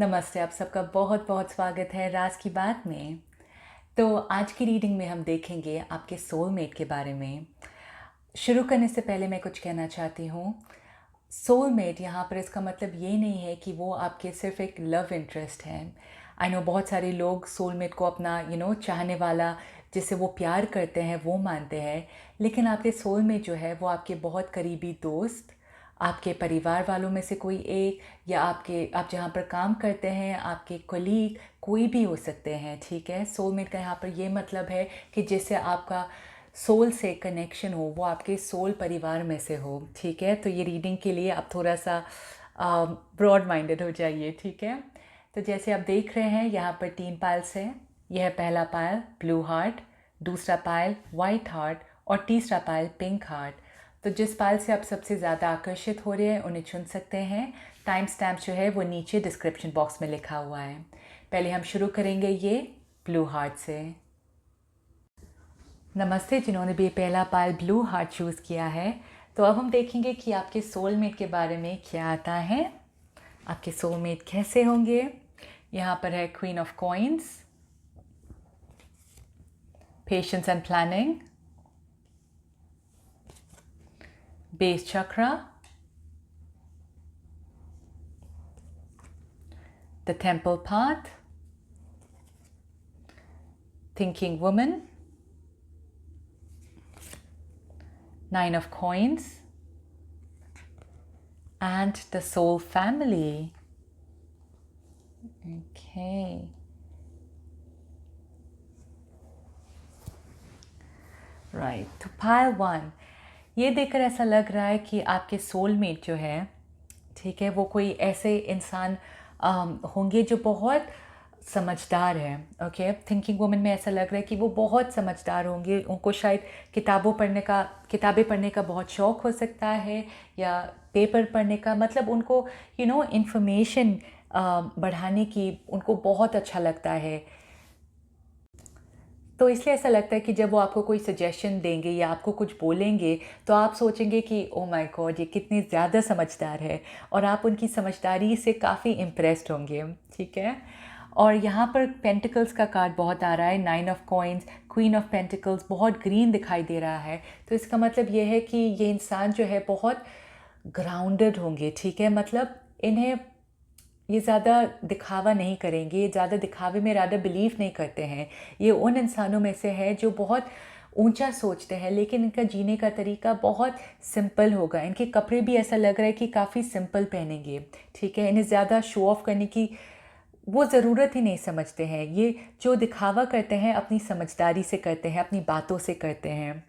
नमस्ते, आप सबका बहुत बहुत स्वागत है राज की बात में। तो आज की रीडिंग में हम देखेंगे आपके सोलमेट के बारे में। शुरू करने से पहले मैं कुछ कहना चाहती हूँ। सोलमेट यहाँ पर इसका मतलब ये नहीं है कि वो आपके सिर्फ एक लव इंटरेस्ट है। आई नो बहुत सारे लोग सोलमेट को अपना चाहने वाला, जिससे वो प्यार करते हैं, वो मानते हैं। लेकिन आपके सोलमेट जो है वो आपके बहुत करीबी दोस्त, आपके परिवार वालों में से कोई एक, या आप जहाँ पर काम करते हैं आपके कलीग, कोई भी हो सकते हैं। ठीक है, सोलमेट का यहाँ पर ये मतलब है कि जिससे आपका सोल से कनेक्शन हो, वो आपके सोल परिवार में से हो। ठीक है, तो ये रीडिंग के लिए आप थोड़ा सा ब्रॉड माइंडेड हो जाइए। ठीक है, तो जैसे आप देख रहे हैं यहाँ पर 3 पाइल्स हैं। यह है पहला पायल ब्लू हार्ट, दूसरा पायल वाइट हार्ट और तीसरा पायल पिंक हार्ट। तो जिस पायल से आप सबसे ज़्यादा आकर्षित हो रहे हैं उन्हें चुन सकते हैं। टाइम स्टैम्प जो है वो नीचे डिस्क्रिप्शन बॉक्स में लिखा हुआ है। पहले हम शुरू करेंगे ये ब्लू हार्ट से। नमस्ते जिन्होंने भी पहला पायल ब्लू हार्ट चूज़ किया है। तो अब हम देखेंगे कि आपके सोलमेट के बारे में क्या आता है, आपके सोलमेट कैसे होंगे। यहाँ पर है queen of coins, patience and planning, base chakra, the temple path, thinking woman, 9 of coins, and the soul family. Okay. Right, तो पायल 1, ये देखकर ऐसा लग रहा है कि आपके सोलमेट जो है, ठीक है, वो कोई ऐसे इंसान होंगे जो बहुत समझदार है। ओके, थिंकिंग वुमन में ऐसा लग रहा है कि वो बहुत समझदार होंगे। उनको शायद किताबें पढ़ने का बहुत शौक़ हो सकता है, या पेपर पढ़ने का, मतलब उनको इंफॉर्मेशन बढ़ाने की उनको बहुत अच्छा लगता है। तो इसलिए ऐसा लगता है कि जब वो आपको कोई सजेशन देंगे या आपको कुछ बोलेंगे तो आप सोचेंगे कि ओ माय गॉड, ये कितनी ज़्यादा समझदार है, और आप उनकी समझदारी से काफ़ी इम्प्रेस्ड होंगे। ठीक है, और यहाँ पर पेंटिकल्स का कार्ड बहुत आ रहा है, 9 of coins, queen of pentacles, बहुत ग्रीन दिखाई दे रहा है। तो इसका मतलब ये है कि ये इंसान जो है बहुत ग्राउंडेड होंगे। ठीक है, मतलब इन्हें ये ज़्यादा दिखावा नहीं करेंगे, ये ज़्यादा दिखावे में ज़्यादा बिलीव नहीं करते हैं। ये उन इंसानों में से है जो बहुत ऊंचा सोचते हैं, लेकिन इनका जीने का तरीका बहुत सिंपल होगा। इनके कपड़े भी ऐसा लग रहा है कि काफ़ी सिंपल पहनेंगे। ठीक है, इन्हें ज़्यादा शो ऑफ करने की वो ज़रूरत ही नहीं समझते हैं। ये जो दिखावा करते हैं अपनी समझदारी से करते हैं, अपनी बातों से करते हैं।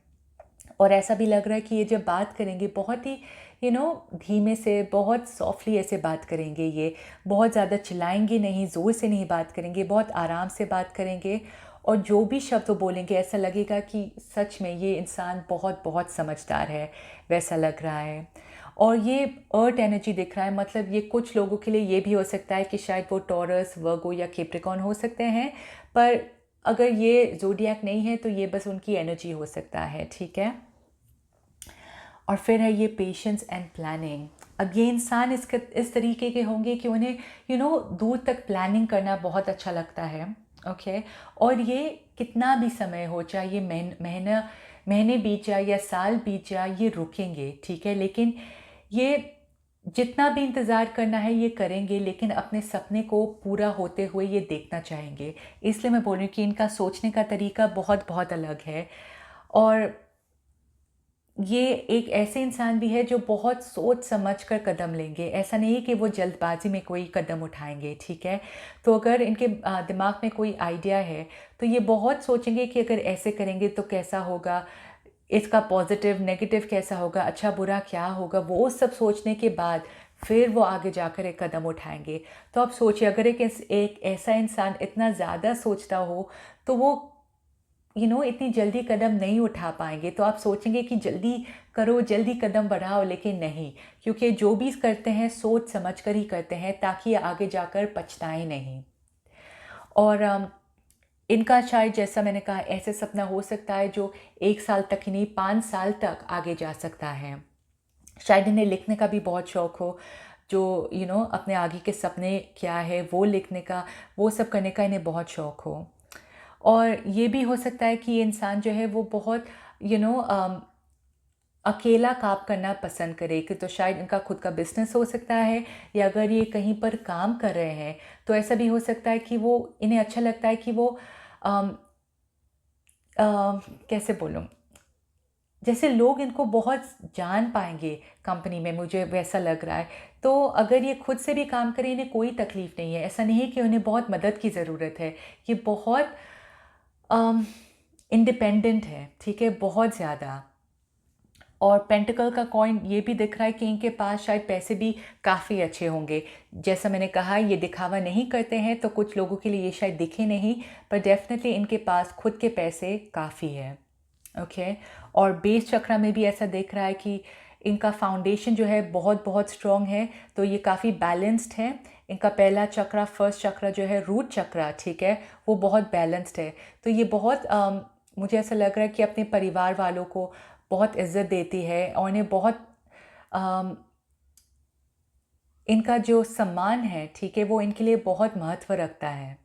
और ऐसा भी लग रहा है कि ये जब बात करेंगे बहुत ही धीमे से, बहुत सॉफ्टली ऐसे बात करेंगे। ये बहुत ज़्यादा चिल्लाएंगे नहीं, ज़ोर से नहीं बात करेंगे, बहुत आराम से बात करेंगे। और जो भी शब्द वो बोलेंगे ऐसा लगेगा कि सच में ये इंसान बहुत बहुत समझदार है, वैसा लग रहा है। और ये अर्थ एनर्जी दिख रहा है, मतलब ये कुछ लोगों के लिए ये भी हो सकता है कि शायद वो टॉरस, वर्गो या कैप्रिकॉर्न हो सकते हैं, पर अगर ये ज़ोडिएक नहीं है तो ये बस उनकी एनर्जी हो सकता है। ठीक है, और फिर है ये पेशेंस एंड प्लानिंग। अब ये इंसान इस तरीके के होंगे कि उन्हें दूर तक प्लानिंग करना बहुत अच्छा लगता है। ओके, और ये कितना भी समय हो, चाहे ये महीने बीत जाए या साल बीत जाए, ये रुकेंगे। ठीक है, लेकिन ये जितना भी इंतज़ार करना है ये करेंगे, लेकिन अपने सपने को पूरा होते हुए ये देखना चाहेंगे। इसलिए मैं बोल रही हूँ कि इनका सोचने का तरीका बहुत बहुत अलग है। और ये एक ऐसे इंसान भी है जो बहुत सोच समझ कर कदम लेंगे। ऐसा नहीं है कि वो जल्दबाजी में कोई कदम उठाएंगे। ठीक है, तो अगर इनके दिमाग में कोई आइडिया है तो ये बहुत सोचेंगे कि अगर ऐसे करेंगे तो कैसा होगा, इसका पॉजिटिव नेगेटिव कैसा होगा, अच्छा बुरा क्या होगा। वो सब सोचने के बाद फिर वो आगे जाकर एक कदम उठाएंगे। तो आप सोचिए, अगर एक ऐसा इंसान इतना ज़्यादा सोचता हो तो वो इतनी जल्दी कदम नहीं उठा पाएंगे। तो आप सोचेंगे कि जल्दी करो, जल्दी कदम बढ़ाओ, लेकिन नहीं, क्योंकि जो भी करते हैं सोच समझ कर ही करते हैं, ताकि आगे जाकर पछताएं नहीं। और इनका शायद, जैसा मैंने कहा, ऐसे सपना हो सकता है जो 1 साल तक ही नहीं, 5 साल तक आगे जा सकता है। शायद इन्हें लिखने का भी बहुत शौक़ हो। जो अपने आगे के सपने क्या है वो लिखने का, वो सब करने का इन्हें बहुत शौक़ हो। और ये भी हो सकता है कि ये इंसान जो है वो बहुत यू नो अकेला काम करना पसंद करे, कि तो शायद इनका खुद का बिज़नेस हो सकता है, या अगर ये कहीं पर काम कर रहे हैं तो ऐसा भी हो सकता है कि वो इन्हें अच्छा लगता है कि वो अम, कैसे बोलूँ, जैसे लोग इनको बहुत जान पाएँगे कंपनी में, मुझे वैसा लग रहा है। तो अगर ये खुद से भी काम करें, इन्हें कोई तकलीफ़ नहीं है। ऐसा नहीं है कि उन्हें बहुत मदद की ज़रूरत है। ये बहुत अम, इंडिपेंडेंट है, ठीक है? बहुत ज़्यादा। और पेंटिकल का कॉइन ये भी दिख रहा है कि इनके पास शायद पैसे भी काफ़ी अच्छे होंगे। जैसा मैंने कहा, ये दिखावा नहीं करते हैं, तो कुछ लोगों के लिए ये शायद दिखे नहीं, पर डेफ़िनेटली इनके पास खुद के पैसे काफ़ी हैं। ओके। और बेस चक्रा में भी ऐसा दिख रहा है कि इनका फाउंडेशन जो है बहुत बहुत स्ट्रॉन्ग है, तो ये काफ़ी बैलेंस्ड है। इनका पहला चक्रा, फर्स्ट चक्रा जो है रूट चक्रा, ठीक है, वो बहुत बैलेंस्ड है। तो ये बहुत मुझे ऐसा लग रहा है कि अपने परिवार वालों को बहुत इज़्ज़त देती है, और इन्हें बहुत अम, इनका जो सम्मान है, ठीक है, वो इनके लिए बहुत महत्व रखता है।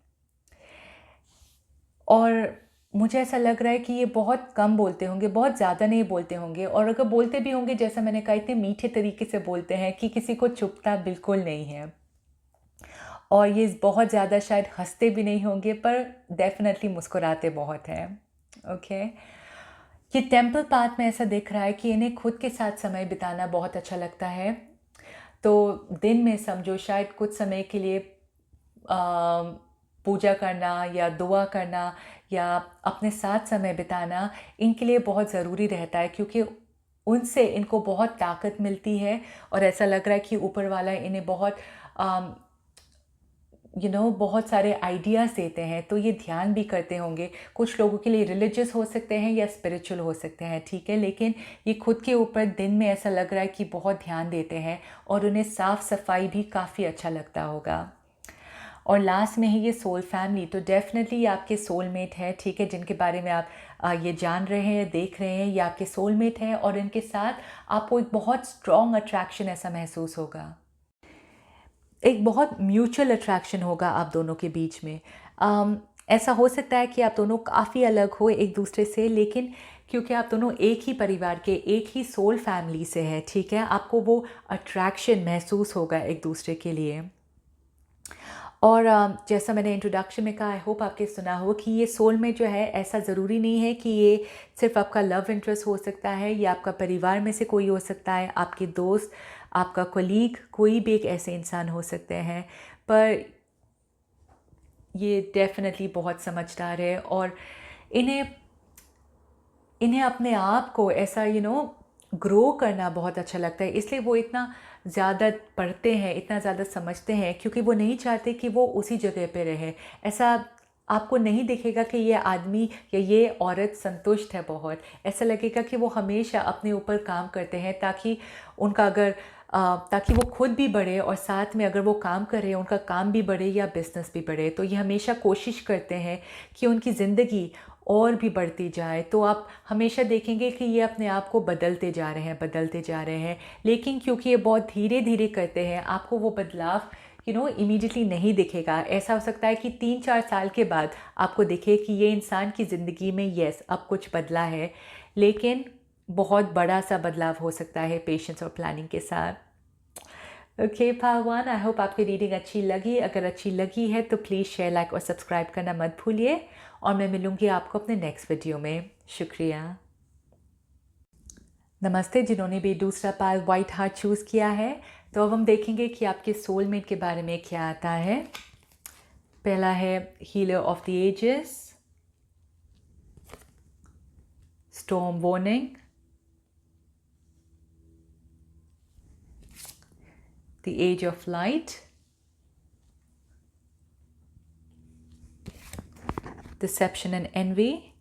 और मुझे ऐसा लग रहा है कि ये बहुत कम बोलते होंगे, बहुत ज़्यादा नहीं बोलते होंगे, और अगर बोलते भी होंगे, जैसा मैंने कहा, इतने मीठे तरीके से बोलते हैं कि किसी को चुभता बिल्कुल नहीं है। और ये बहुत ज़्यादा शायद हँसते भी नहीं होंगे, पर डेफ़िनेटली मुस्कुराते बहुत हैं। ओके। ये टेम्पल पाथ में ऐसा दिख रहा है कि इन्हें खुद के साथ समय बिताना बहुत अच्छा लगता है। तो दिन में समझो शायद कुछ समय के लिए पूजा करना या दुआ करना या अपने साथ समय बिताना इनके लिए बहुत ज़रूरी रहता है, क्योंकि उनसे इनको बहुत ताकत मिलती है, और ऐसा लग रहा है कि ऊपर वाला इन्हें बहुत बहुत सारे आइडियाज़ देते हैं, तो ये ध्यान भी करते होंगे। कुछ लोगों के लिए रिलीजियस हो सकते हैं या स्पिरिचुअल हो सकते हैं, ठीक है, लेकिन ये खुद के ऊपर दिन में ऐसा लग रहा है कि बहुत ध्यान देते हैं, और उन्हें साफ़ सफाई भी काफ़ी अच्छा लगता होगा। और लास्ट में है ये सोल फैमिली, तो डेफ़िनेटली ये आपके सोलमेट है, ठीक है, जिनके बारे में आप ये जान रहे हैं, देख रहे हैं, ये आपके सोलमेट हैं, और इनके साथ आपको एक बहुत स्ट्रॉन्ग अट्रैक्शन ऐसा महसूस होगा। एक बहुत म्यूचुअल अट्रैक्शन होगा आप दोनों के बीच में। ऐसा हो सकता है कि आप दोनों काफ़ी अलग हो एक दूसरे से, लेकिन क्योंकि आप दोनों एक ही परिवार के, एक ही सोल फैमिली से हैं, ठीक है, आपको वो अट्रैक्शन महसूस होगा एक दूसरे के लिए। और जैसा मैंने इंट्रोडक्शन में कहा, आई होप आपके सुना हो कि ये सोलमेट जो है, ऐसा ज़रूरी नहीं है कि ये सिर्फ़ आपका लव इंटरेस्ट हो सकता है, या आपका परिवार में से कोई हो सकता है, आपके दोस्त, आपका कलीग, कोई भी एक ऐसे इंसान हो सकते हैं। पर ये डेफ़िनेटली बहुत समझदार है, और इन्हें इन्हें अपने आप को ऐसा ग्रो करना बहुत अच्छा लगता है, इसलिए वो इतना ज़्यादा पढ़ते हैं, इतना ज़्यादा समझते हैं, क्योंकि वो नहीं चाहते कि वो उसी जगह पे रहे। ऐसा आपको नहीं दिखेगा कि ये आदमी या ये औरत संतुष्ट है बहुत, ऐसा लगेगा कि वो हमेशा अपने ऊपर काम करते हैं, ताकि उनका अगर ताकि वो खुद भी बढ़े, और साथ में अगर वो काम कर रहे हैं, उनका काम भी बढ़े या बिज़नेस भी बढ़े। तो ये हमेशा कोशिश करते हैं कि उनकी ज़िंदगी और भी बढ़ती जाए। तो आप हमेशा देखेंगे कि ये अपने आप को बदलते जा रहे हैं, बदलते जा रहे हैं। लेकिन क्योंकि ये बहुत धीरे-धीरे करते हैं, आपको वो बदलाव इमीडिएटली नहीं दिखेगा। ऐसा हो सकता है कि 3-4 साल के बाद आपको दिखे कि ये इंसान की ज़िंदगी में येस, अब कुछ बदला है, लेकिन बहुत बड़ा-सा बदलाव हो सकता है पेशेंस और प्लानिंग के साथ। ओके भगवान, आई होप आपकी रीडिंग अच्छी लगी। अगर अच्छी लगी है तो प्लीज़ शेयर, लाइक और सब्सक्राइब करना मत भूलिए, और मैं मिलूँगी आपको अपने नेक्स्ट वीडियो में। शुक्रिया। नमस्ते, जिन्होंने भी दूसरा पाल वाइट हार्ट चूज़ किया है, तो अब हम देखेंगे कि आपके सोलमेट के बारे में क्या आता है। पहला है healer of the ages, storm warning, the age of light, deception and envy,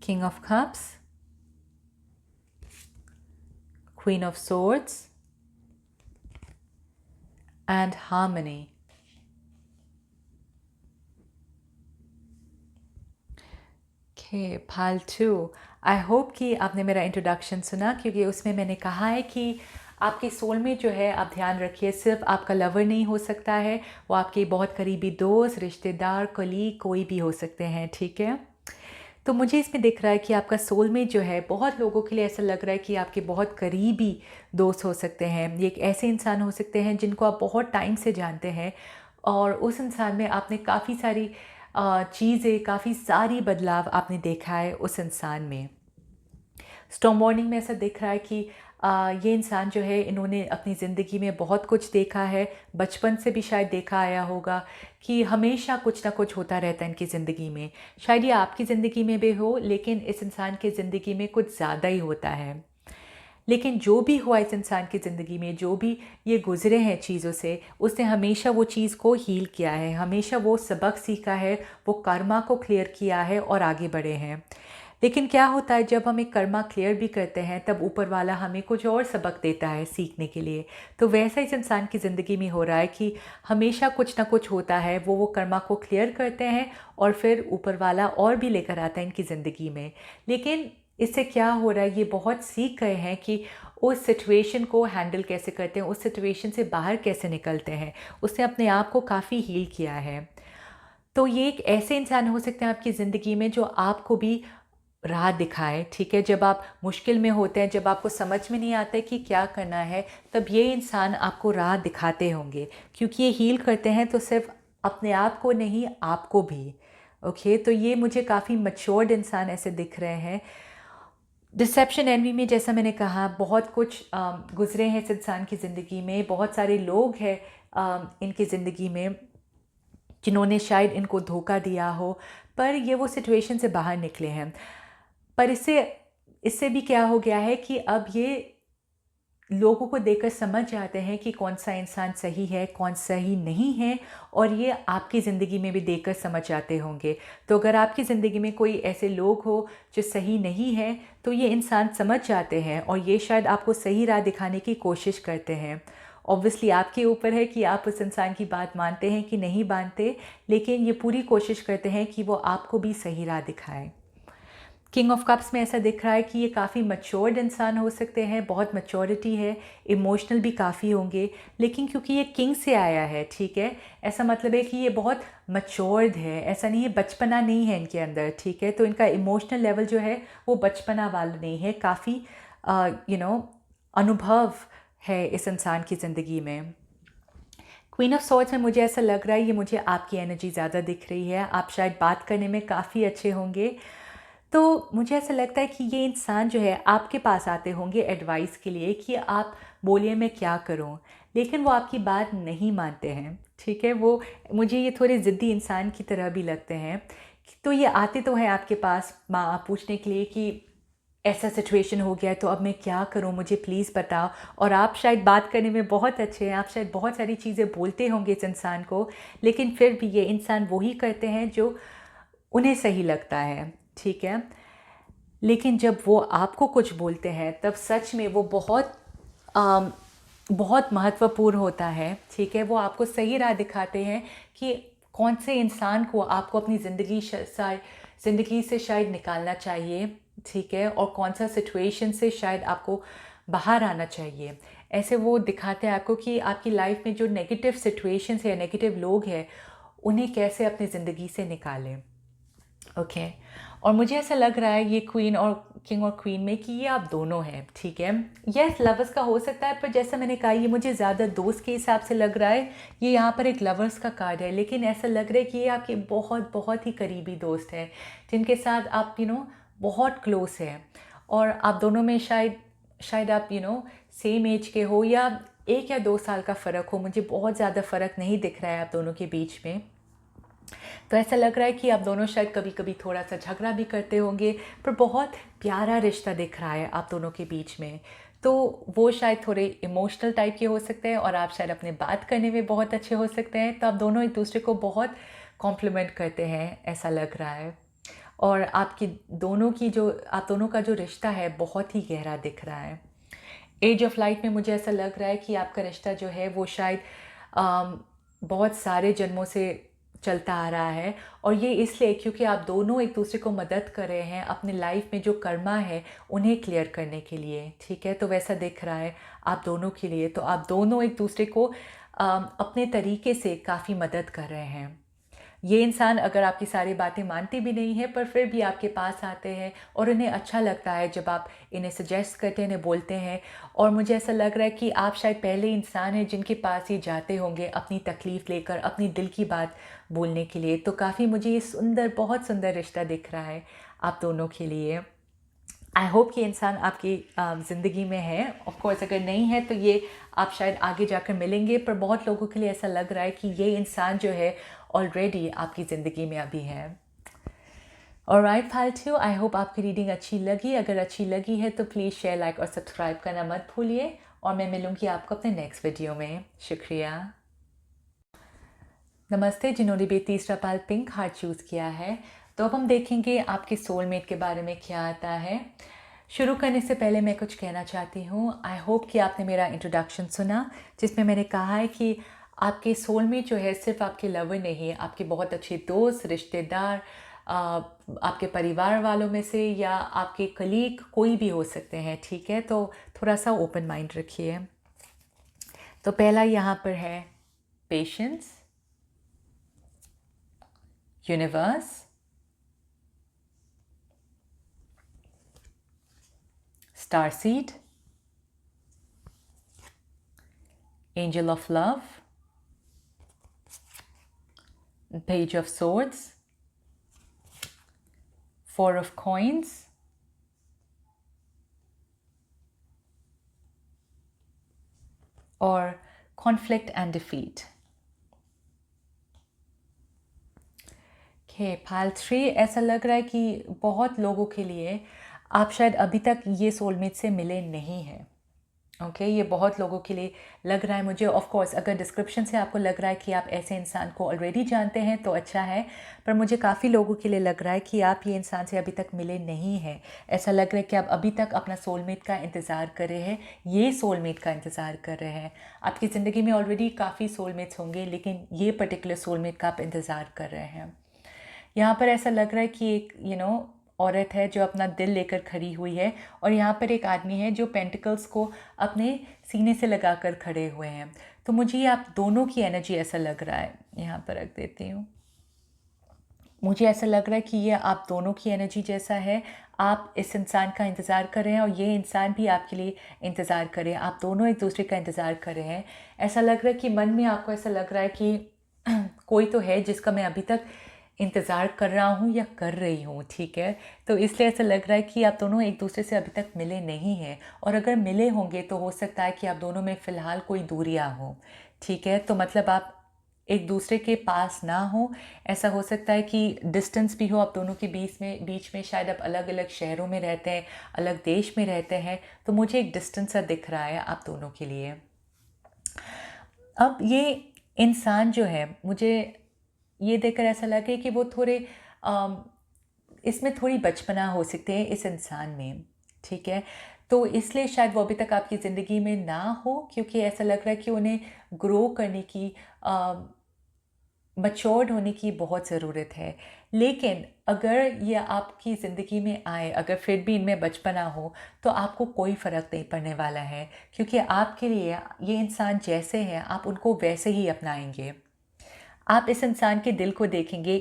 King of Cups, Queen of Swords, and Harmony. Okay, फालतू। आई होप कि आपने मेरा इंट्रोडक्शन सुना, क्योंकि उसमें मैंने कहा है कि आपके सोलमेट जो है, आप ध्यान रखिए, सिर्फ आपका लवर नहीं हो सकता है, वो आपके बहुत करीबी दोस्त, रिश्तेदार, कलीग, कोई भी हो सकते हैं, ठीक है? तो मुझे इसमें दिख रहा है कि आपका सोलमेट जो है, बहुत लोगों के लिए ऐसा लग रहा है कि आपके बहुत करीबी दोस्त हो सकते हैं। ये एक ऐसे इंसान हो सकते हैं जिनको आप बहुत टाइम से जानते हैं, और उस इंसान में आपने काफ़ी सारी चीज़ें, काफ़ी सारी बदलाव आपने देखा है उस इंसान में। स्टॉर्म वार्निंग में ऐसा दिख रहा है कि ये इंसान जो है, इन्होंने अपनी ज़िंदगी में बहुत कुछ देखा है, बचपन से भी शायद देखा आया होगा कि हमेशा कुछ ना कुछ होता रहता है इनकी ज़िंदगी में। शायद ये आपकी ज़िंदगी में भी हो, लेकिन इस इंसान की ज़िंदगी में कुछ ज़्यादा ही होता है। लेकिन जो भी हुआ इस इंसान की ज़िंदगी में, जो भी ये गुज़रे हैं चीज़ों से, उसने हमेशा वो चीज़ को हील किया है, हमेशा वो सबक सीखा है, वो कर्मा को क्लियर किया है और आगे बढ़े हैं। लेकिन क्या होता है, जब हम एक कर्मा क्लियर भी करते हैं, तब ऊपर वाला हमें कुछ और सबक देता है सीखने के लिए। तो वैसा इस इंसान की ज़िंदगी में हो रहा है कि हमेशा कुछ ना कुछ होता है, वो कर्मा को क्लियर करते हैं और फिर ऊपर वाला और भी लेकर आता है इनकी ज़िंदगी में। लेकिन इससे क्या हो रहा है, ये बहुत सीख गए हैं कि उस सिचुएशन को हैंडल कैसे करते हैं, उस सिचुएशन से बाहर कैसे निकलते हैं। उसने अपने आप को काफ़ी हील किया है। तो ये एक ऐसे इंसान हो सकते हैं आपकी ज़िंदगी में जो आपको भी राह दिखाए, ठीक है? जब आप मुश्किल में होते हैं, जब आपको समझ में नहीं आता है कि क्या करना है, तब ये इंसान आपको राह दिखाते होंगे, क्योंकि ये हील करते हैं तो सिर्फ़ अपने आप को नहीं, आपको भी। ओके, तो ये मुझे काफ़ी मैच्योर्ड इंसान ऐसे दिख रहे हैं। डिसेप्शन एनवी में, जैसा मैंने कहा, बहुत कुछ गुज़रे हैं इस इंसान की ज़िंदगी में, बहुत सारे लोग हैं इनकी ज़िंदगी में जिन्होंने शायद इनको धोखा दिया हो, पर ये वो सिचुएशन से बाहर निकले हैं। पर इससे इससे भी क्या हो गया है कि अब ये लोगों को देखकर समझ जाते हैं कि कौन-सा इंसान सही है, कौन सही नहीं है, और ये आपकी ज़िंदगी में भी देखकर समझ जाते होंगे। तो अगर आपकी ज़िंदगी में कोई ऐसे लोग हो जो सही नहीं है, तो ये इंसान समझ जाते हैं और ये शायद आपको सही राह दिखाने की कोशिश करते हैं। ऑब्वियसली आपके ऊपर है कि आप उस इंसान की बात मानते हैं कि नहीं मानते, लेकिन ये पूरी कोशिश करते हैं कि वो आपको भी सही राह दिखाएँ। किंग ऑफ कप्स में ऐसा दिख रहा है कि ये काफ़ी मैच्योर्ड इंसान हो सकते हैं, बहुत मैच्योरिटी है, इमोशनल भी काफ़ी होंगे, लेकिन क्योंकि ये किंग से आया है, ठीक है? ऐसा मतलब है कि ये बहुत मैच्योर्ड है, ऐसा नहीं है, बचपना नहीं है इनके अंदर, ठीक है? तो इनका इमोशनल लेवल जो है, वो बचपना वाला नहीं है, काफ़ी यू नो अनुभव है इस इंसान की ज़िंदगी में। क्वीन ऑफ सॉर्ड्स में मुझे ऐसा लग रहा है, ये मुझे आपकी एनर्जी ज़्यादा दिख रही है, आप शायद बात करने में काफ़ी अच्छे होंगे। तो मुझे ऐसा लगता है कि ये इंसान जो है आपके पास आते होंगे एडवाइस के लिए कि आप बोलिए मैं क्या करूं, लेकिन वो आपकी बात नहीं मानते हैं, ठीक है? वो, मुझे ये थोड़े ज़िद्दी इंसान की तरह भी लगते हैं। तो ये आते तो हैं आपके पास पूछने के लिए कि ऐसा सिचुएशन हो गया है, तो अब मैं क्या करूं, मुझे प्लीज़ बताओ। और आप शायद बात करने में बहुत अच्छे हैं, आप शायद बहुत सारी चीज़ें बोलते होंगे इस इंसान को, लेकिन फिर भी ये इंसान वही करते हैं जो उन्हें सही लगता है, ठीक है? लेकिन जब वो आपको कुछ बोलते हैं, तब सच में वो बहुत अम, बहुत महत्वपूर्ण होता है, ठीक है? वो आपको सही राह दिखाते हैं कि कौन से इंसान को आपको अपनी ज़िंदगी से शायद निकालना चाहिए, ठीक है? और कौन सा सिचुएशन से शायद आपको बाहर आना चाहिए। ऐसे वो दिखाते हैं आपको कि आपकी लाइफ में जो नेगेटिव सिचुएशंस है, नेगेटिव लोग हैं, उन्हें कैसे अपनी ज़िंदगी से निकालें। ओके, और मुझे ऐसा लग रहा है ये क्वीन और किंग और क्वीन में कि ये आप दोनों हैं, ठीक है? यस, लवर्स का हो सकता है, पर जैसा मैंने कहा, ये मुझे ज़्यादा दोस्त के हिसाब से लग रहा है। ये यहाँ पर एक लवर्स का कार्ड है, लेकिन ऐसा लग रहा है कि ये आपके बहुत बहुत ही करीबी दोस्त हैं, जिनके साथ आप बहुत क्लोज हैं, और आप दोनों में शायद शायद आप सेम एज के हो, या 1 या 2 साल का फ़र्क हो। मुझे बहुत ज़्यादा फ़र्क नहीं दिख रहा है आप दोनों के बीच में। तो ऐसा लग रहा है कि आप दोनों शायद कभी कभी थोड़ा सा झगड़ा भी करते होंगे, पर बहुत प्यारा रिश्ता दिख रहा है आप दोनों के बीच में। तो वो शायद थोड़े इमोशनल टाइप के हो सकते हैं, और आप शायद अपने बात करने में बहुत अच्छे हो सकते हैं। तो आप दोनों एक दूसरे को बहुत कॉम्प्लीमेंट करते हैं, ऐसा लग रहा है। और आप दोनों का जो रिश्ता है, बहुत ही गहरा दिख रहा है। एज ऑफ लाइट में मुझे ऐसा लग रहा है कि आपका रिश्ता जो है वो शायद बहुत सारे जन्मों से चलता आ रहा है, और ये इसलिए क्योंकि आप दोनों एक दूसरे को मदद कर रहे हैं अपने लाइफ में जो कर्मा है उन्हें क्लियर करने के लिए, ठीक है। तो वैसा दिख रहा है आप दोनों के लिए, तो आप दोनों एक दूसरे को अपने तरीके से काफ़ी मदद कर रहे हैं। ये इंसान अगर आपकी सारी बातें मानते भी नहीं है पर फिर भी आपके पास आते हैं और उन्हें अच्छा लगता है जब आप इन्हें सजेस्ट करते हैं, इन्हें बोलते हैं। और मुझे ऐसा लग रहा है कि आप शायद पहले इंसान हैं जिनके पास ये जाते होंगे अपनी तकलीफ़ लेकर, अपनी दिल की बात बोलने के लिए। तो काफ़ी मुझे ये सुंदर, बहुत सुंदर रिश्ता दिख रहा है आप दोनों के लिए। आई होप कि इंसान आपकी ज़िंदगी में है। ऑफ कोर्स अगर नहीं है तो ये आप शायद आगे जाकर मिलेंगे, पर बहुत लोगों के लिए ऐसा लग रहा है कि ये इंसान जो है ऑलरेडी आपकी ज़िंदगी में अभी है। ऑलराइट फाल्तू, आई होप आपकी रीडिंग अच्छी लगी। अगर अच्छी लगी है तो प्लीज़ शेयर, लाइक और सब्सक्राइब करना मत भूलिए, और मैं मिलूँगी आपको अपने नेक्स्ट वीडियो में। शुक्रिया। नमस्ते जिन्होंने भी तीसरा पाल पिंक हार्ट चूज़ किया है। तो अब हम देखेंगे आपके सोलमेट के बारे में क्या आता है। शुरू करने से पहले मैं कुछ कहना चाहती हूँ। आई होप कि आपने मेरा इंट्रोडक्शन सुना जिसमें मैंने कहा है कि आपके सोलमेट जो है सिर्फ आपके लवर नहीं, आपके बहुत अच्छे दोस्त, रिश्तेदार, आपके परिवार वालों में से या आपके कलीग कोई भी हो सकते हैं, ठीक है। तो थोड़ा सा ओपन माइंड रखिए। तो पहला यहाँ पर है patience, universe, starseed, angel of love, page of swords, four of coins, और conflict and defeat। Okay, pile 3 ऐसा लग रहा है कि बहुत लोगों के लिए आप शायद अभी तक ये सोलमेट से मिले नहीं हैं। ओके, ये बहुत लोगों के लिए लग रहा है मुझे। ऑफ कोर्स अगर डिस्क्रिप्शन से आपको लग रहा है कि आप ऐसे इंसान को ऑलरेडी जानते हैं तो अच्छा है, पर मुझे काफ़ी लोगों के लिए लग रहा है कि आप ये इंसान से अभी तक मिले नहीं हैं। ऐसा लग रहा है कि आप अभी तक अपना सोलमेट का इंतज़ार कर रहे हैं, ये सोलमेट का इंतज़ार कर रहे हैं। आपकी ज़िंदगी में ऑलरेडी काफ़ी सोलमेट्स होंगे, लेकिन ये पर्टिकुलर सोलमेट का आप इंतज़ार कर रहे हैं। यहाँ पर ऐसा लग रहा है कि एक औरत है जो अपना दिल लेकर खड़ी हुई है, और यहाँ पर एक आदमी है जो पेंटिकल्स को अपने सीने से लगाकर खड़े हुए हैं। तो मुझे ये आप दोनों की एनर्जी ऐसा लग रहा है, यहाँ पर रख देती हूँ। मुझे ऐसा लग रहा है कि ये आप दोनों की एनर्जी जैसा है। आप इस इंसान का इंतज़ार कर रहे हैं और ये इंसान भी आपके लिए इंतज़ार कर रहे हैं। आप दोनों एक दूसरे का इंतज़ार कर रहे हैं। ऐसा लग रहा है कि मन में आपको ऐसा लग रहा है कि कोई तो है जिसका मैं अभी तक इंतज़ार कर रहा हूँ या कर रही हूँ, ठीक है। तो इसलिए ऐसा लग रहा है कि आप दोनों एक दूसरे से अभी तक मिले नहीं हैं, और अगर मिले होंगे तो हो सकता है कि आप दोनों में फ़िलहाल कोई दूरियाँ हों, ठीक है। तो मतलब आप एक दूसरे के पास ना हो, ऐसा हो सकता है कि डिस्टेंस भी हो आप दोनों के बीच में शायद आप अलग अलग शहरों में रहते हैं, अलग देश में रहते हैं। तो मुझे एक डिस्टेंस सा दिख रहा है आप दोनों के लिए। अब ये इंसान जो है, मुझे ये देखकर ऐसा लगे कि वो थोड़े इसमें थोड़ी बचपना हो सकते हैं इस इंसान में, ठीक है। तो इसलिए शायद वो अभी तक आपकी ज़िंदगी में ना हो, क्योंकि ऐसा लग रहा है कि उन्हें ग्रो करने की, मैच्योर्ड होने की बहुत ज़रूरत है। लेकिन अगर ये आपकी ज़िंदगी में आए, अगर फिर भी इनमें बचपना हो, तो आपको कोई फ़र्क नहीं पड़ने वाला है, क्योंकि आपके लिए ये इंसान जैसे हैं आप उनको वैसे ही अपनाएंगे। आप इस इंसान के दिल को देखेंगे,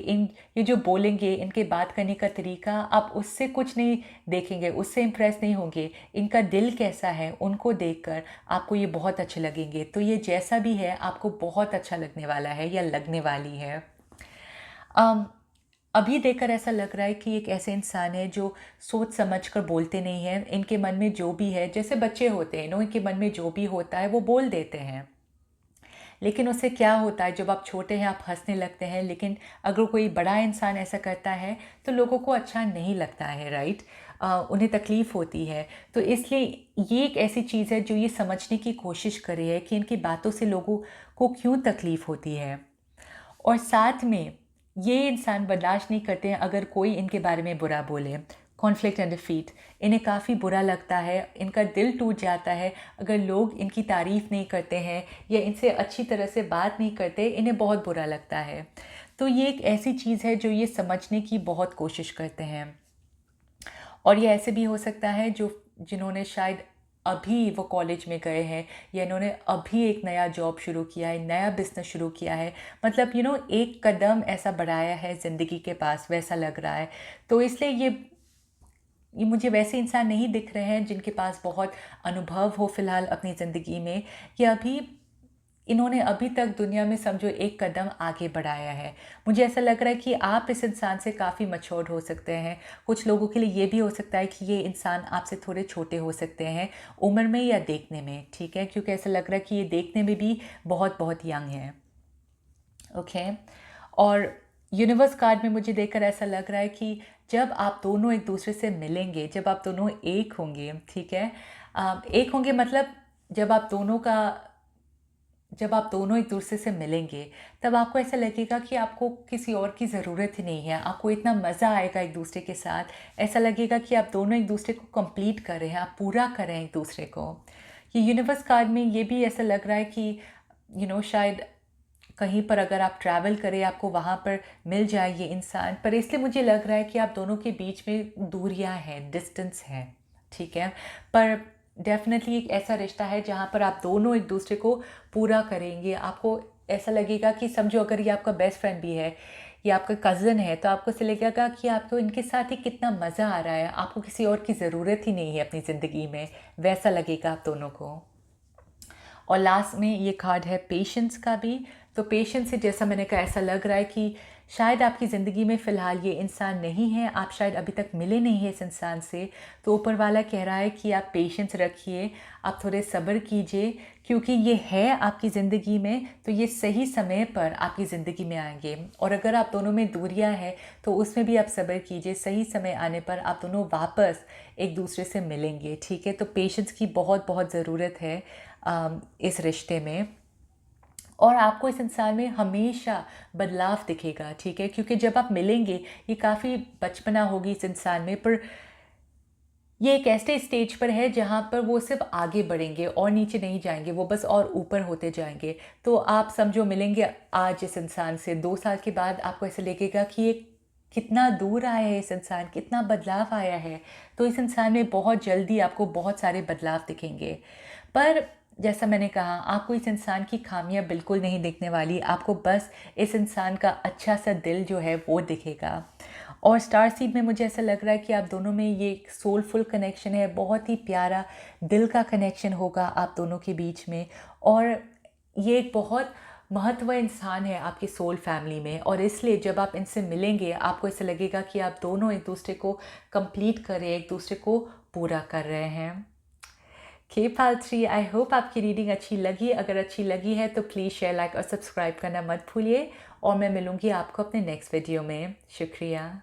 ये जो बोलेंगे, इनके बात करने का तरीका, आप उससे कुछ नहीं देखेंगे, उससे इम्प्रेस नहीं होंगे। इनका दिल कैसा है उनको देखकर आपको ये बहुत अच्छे लगेंगे। तो ये जैसा भी है आपको बहुत अच्छा लगने वाला है या लगने वाली है। अभी देखकर ऐसा लग रहा है कि एक ऐसे इंसान है जो सोच समझ कर बोलते नहीं हैं। इनके मन में जो भी है, जैसे बच्चे होते हैं, इनके मन में जो भी होता है वो बोल देते हैं। लेकिन उससे क्या होता है, जब आप छोटे हैं आप हंसने लगते हैं, लेकिन अगर कोई बड़ा इंसान ऐसा करता है तो लोगों को अच्छा नहीं लगता है, राइट। उन्हें तकलीफ़ होती है। तो इसलिए ये एक ऐसी चीज़ है जो ये समझने की कोशिश कर रही है कि इनकी बातों से लोगों को क्यों तकलीफ़ होती है। और साथ में ये इंसान बर्दाश्त नहीं करते हैं अगर कोई इनके बारे में बुरा बोले। कॉन्फ्लिक्ट एंड डिफीट, इन्हें काफ़ी बुरा लगता है, इनका दिल टूट जाता है अगर लोग इनकी तारीफ़ नहीं करते हैं या इनसे अच्छी तरह से बात नहीं करते, इन्हें बहुत बुरा लगता है। तो ये एक ऐसी चीज़ है जो ये समझने की बहुत कोशिश करते हैं। और ये ऐसे भी हो सकता है जो जिन्होंने शायद अभी वो कॉलेज में गए हैं, या इन्होंने अभी एक नया जॉब शुरू किया है, नया बिज़नेस शुरू किया है, मतलब एक कदम ऐसा बढ़ाया है ज़िंदगी के पास, वैसा लग रहा है। तो इसलिए ये मुझे वैसे इंसान नहीं दिख रहे हैं जिनके पास बहुत अनुभव हो फ़िलहाल अपनी ज़िंदगी में, या अभी इन्होंने अभी तक दुनिया में समझो एक कदम आगे बढ़ाया है। मुझे ऐसा लग रहा है कि आप इस इंसान से काफ़ी मैच्योर्ड हो सकते हैं। कुछ लोगों के लिए ये भी हो सकता है कि ये इंसान आपसे थोड़े छोटे हो सकते हैं, उम्र में या देखने में, ठीक है? क्योंकि ऐसा लग रहा है कि ये देखने में भी बहुत-बहुत यंग हैं। ओके। और यूनिवर्स कार्ड में मुझे देखकर ऐसा लग रहा है कि जब आप दोनों एक दूसरे से मिलेंगे, जब आप दोनों एक होंगे, ठीक है? एक होंगे मतलब जब आप दोनों का जब आप दोनों एक दूसरे से मिलेंगे, तब आपको ऐसा लगेगा कि आपको किसी और की ज़रूरत ही नहीं है। आपको इतना मज़ा आएगा एक दूसरे के साथ, ऐसा लगेगा कि आप दोनों एक दूसरे को कंप्लीट कर रहे हैं, आप पूरा कर रहे हैं एक दूसरे को। ये यूनिवर्स कार्ड में ये भी ऐसा लग रहा है कि शायद कहीं पर अगर आप ट्रैवल करें, आपको वहाँ पर मिल जाए ये इंसान, पर इसलिए मुझे लग रहा है कि आप दोनों के बीच में दूरियां हैं, डिस्टेंस है, ठीक है? पर डेफ़िनेटली एक ऐसा रिश्ता है जहाँ पर आप दोनों एक दूसरे को पूरा करेंगे। आपको ऐसा लगेगा कि समझो अगर ये आपका बेस्ट फ्रेंड भी है, ये आपका कज़न है, तो आपको ऐसा लगेगा कि आपको इनके साथ ही कितना मज़ा आ रहा है, आपको किसी और की ज़रूरत ही नहीं है अपनी ज़िंदगी में, वैसा लगेगा आप दोनों को। और लास्ट में ये कार्ड है पेशेंस का भी। तो पेशेंस से जैसा मैंने कहा, ऐसा लग रहा है कि शायद आपकी ज़िंदगी में फ़िलहाल ये इंसान नहीं है, आप शायद अभी तक मिले नहीं हैं इस इंसान से। तो ऊपर वाला कह रहा है कि आप पेशेंस रखिए, आप थोड़े सब्र कीजिए, क्योंकि ये है आपकी ज़िंदगी में, तो ये सही समय पर आपकी ज़िंदगी में आएंगे। और अगर आप दोनों में दूरियां हैं तो उसमें भी आप सब्र कीजिए, सही समय आने पर आप दोनों वापस एक दूसरे से मिलेंगे, ठीक है? तो पेशेंस की बहुत बहुत ज़रूरत है इस रिश्ते में। और आपको इस इंसान में हमेशा बदलाव दिखेगा, ठीक है? क्योंकि जब आप मिलेंगे, ये काफ़ी बचपना होगी इस इंसान में, पर ये एक ऐसे स्टेज पर है जहाँ पर वो सिर्फ आगे बढ़ेंगे और नीचे नहीं जाएंगे, वो बस और ऊपर होते जाएंगे। तो आप समझो मिलेंगे आज इस इंसान से, 2 साल के बाद आपको ऐसा लगेगा कि ये कितना दूर आया है इस इंसान, कितना बदलाव आया है। तो इस इंसान में बहुत जल्दी आपको बहुत सारे बदलाव दिखेंगे। पर जैसा मैंने कहा, आपको इस इंसान की खामियां बिल्कुल नहीं दिखने वाली, आपको बस इस इंसान का अच्छा सा दिल जो है वो दिखेगा। और स्टार सीड में मुझे ऐसा लग रहा है कि आप दोनों में ये एक सोलफुल कनेक्शन है, बहुत ही प्यारा दिल का कनेक्शन होगा आप दोनों के बीच में। और ये एक बहुत महत्व इंसान है आपकी सोल फैमिली में, और इसलिए जब आप इनसे मिलेंगे आपको ऐसा लगेगा कि आप दोनों एक दूसरे को कंप्लीट कर रहे हैं, एक दूसरे को पूरा कर रहे हैं। K-Pal3, आई होप आपकी रीडिंग अच्छी लगी। अगर अच्छी लगी है तो प्लीज़ शेयर, लाइक और सब्सक्राइब करना मत भूलिए, और मैं मिलूँगी आपको अपने नेक्स्ट वीडियो में। शुक्रिया।